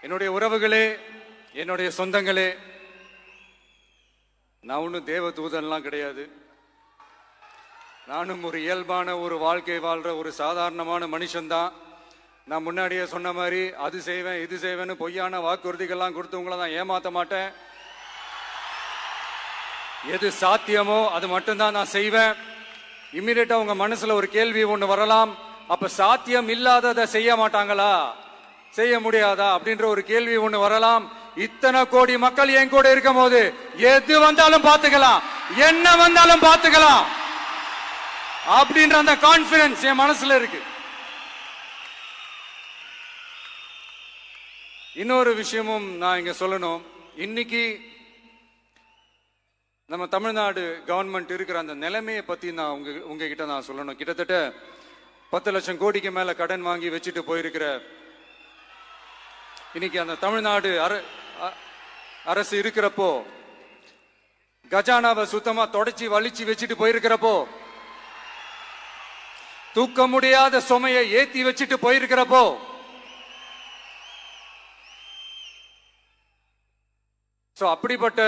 என்னுடைய உறவுகளே, என்னுடைய சொந்தங்களே, நான் ஒன்றும் தேவ தூதன்லாம் கிடையாது. நானும் ஒரு இயல்பான ஒரு வாழ்க்கை வாழ்ற ஒரு சாதாரணமான மனுஷன்தான். நான் முன்னாடியே சொன்ன மாதிரி அது செய்வேன் இது செய்வேன்னு பொய்யான வாக்குறுதிகள்லாம் கொடுத்தவங்கள நான் ஏமாத்த மாட்டேன். எது சாத்தியமோ அது மட்டும்தான் நான் செய்வேன். இம்மிடியட்டா உங்க மனசுல ஒரு கேள்வி ஒண்ணு வரலாம், அப்ப சாத்தியம் இல்லாததை செய்ய மாட்டாங்களா, செய்ய முடியாதா அப்படின்ற ஒரு கேள்வி ஒண்ணு வரலாம். இத்தனை கோடி மக்கள் என் கூட இருக்கும் போது எது வந்தாலும் பாத்துக்கலாம், என்ன வந்தாலும் பாத்துக்கலாம் அப்படின்ற அந்த கான்பிடன்ஸ் என் மனசுல இருக்கு. இன்னொரு விஷயமும் நான் இங்க சொல்லணும். இன்னைக்கு நம்ம தமிழ்நாடு கவர்மெண்ட் இருக்கிற அந்த நிலைமையை பத்தி நான் உங்ககிட்ட நான் சொல்லணும். கிட்டத்தட்ட 10 லட்சம் கோடிக்கு மேல கடன் வாங்கி வச்சுட்டு போயிருக்கிற இன்னைக்கு அந்த தமிழ்நாடு அரசு இருக்கிறப்போ, கஜானாவை சுத்தமா தொடச்சி வலிச்சு வச்சுட்டு போயிருக்கிறப்போ, தூக்க முடியாத சுமையை ஏத்தி வச்சுட்டு போயிருக்கிறப்போ, அப்படிப்பட்ட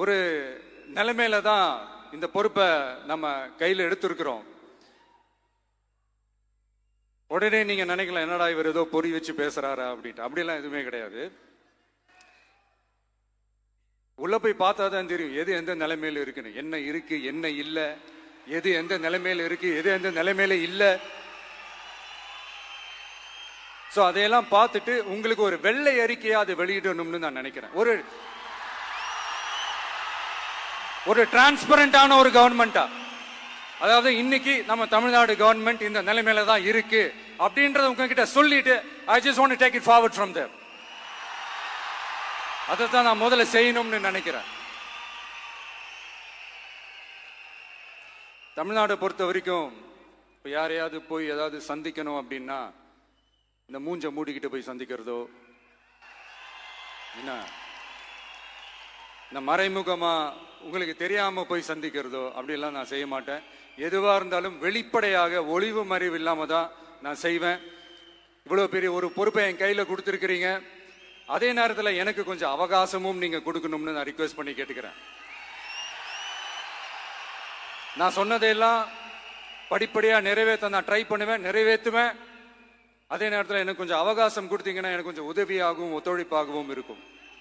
ஒரு நிலைமையில தான் இந்த பொறுப்பை நம்ம கையில் எடுத்திருக்கிறோம். உடனே நீங்க நினைக்கலாம், என்னடா இவர் ஏதோ பொறி வச்சு பேசுறாரா அப்படின்ட்டு. அப்படிலாம் எதுவுமே கிடையாது. உள்ள போய் பார்த்தா தான் தெரியும் எது எந்த நிலைமையில இருக்குன்னு, என்ன இருக்கு என்ன இல்லை, எது எந்த நிலைமையில இருக்கு எது எந்த நிலைமையில இல்லை. அதையெல்லாம் பார்த்துட்டு உங்களுக்கு ஒரு வெள்ளை அறிக்கையா அதை வெளியிடணும்னு நான் நினைக்கிறேன். ஒரு டிரான்ஸ்பரண்டான ஒரு கவர்மெண்டா, அதாவது இன்னைக்கு நம்ம தமிழ்நாடு கவர்மெண்ட் இந்த நிலைமையில தான் இருக்கு அப்படின்றத உங்ககிட்ட சொல்லிட்டு I just want to take it forward from there. அதை தான் நான் முதல்ல செய்யணும்னு நினைக்கிறேன். தமிழ்நாடு பொறுத்த வரைக்கும் இப்போ யாரையாவது போய் ஏதாவது சந்திக்கணும் அப்படின்னா இந்த மூஞ்ச மூடிக்கிட்டு போய் சந்திக்கிறதோ, என்ன இந்த மறைமுகமா உங்களுக்கு தெரியாம போய் சந்திக்கிறதோ அப்படிலாம் நான் செய்ய மாட்டேன். எதுவா இருந்தாலும் வெளிப்படையாக ஒளிவு மறைவு இல்லாம தான் நான் செய்வேன். இவ்வளவு பெரிய ஒரு பொறுப்பை என் கையில கொடுத்துருக்கிறீங்க, அதே நேரத்தில் எனக்கு கொஞ்சம் அவகாசமும் நீங்க கொடுக்கணும்னு நான் ரிக்வெஸ்ட் பண்ணி கேட்டுக்கிறேன். நான் சொன்னதையெல்லாம் படிப்படியா நிறைவேற்ற நான் ட்ரை பண்ணுவேன், நிறைவேற்றுவேன். அதே நேரத்தில் எனக்கு கொஞ்சம் அவகாசம் கொடுத்தீங்கன்னா எனக்கு கொஞ்சம் உதவியாகவும் ஒத்துழைப்பாகவும் இருக்கும்.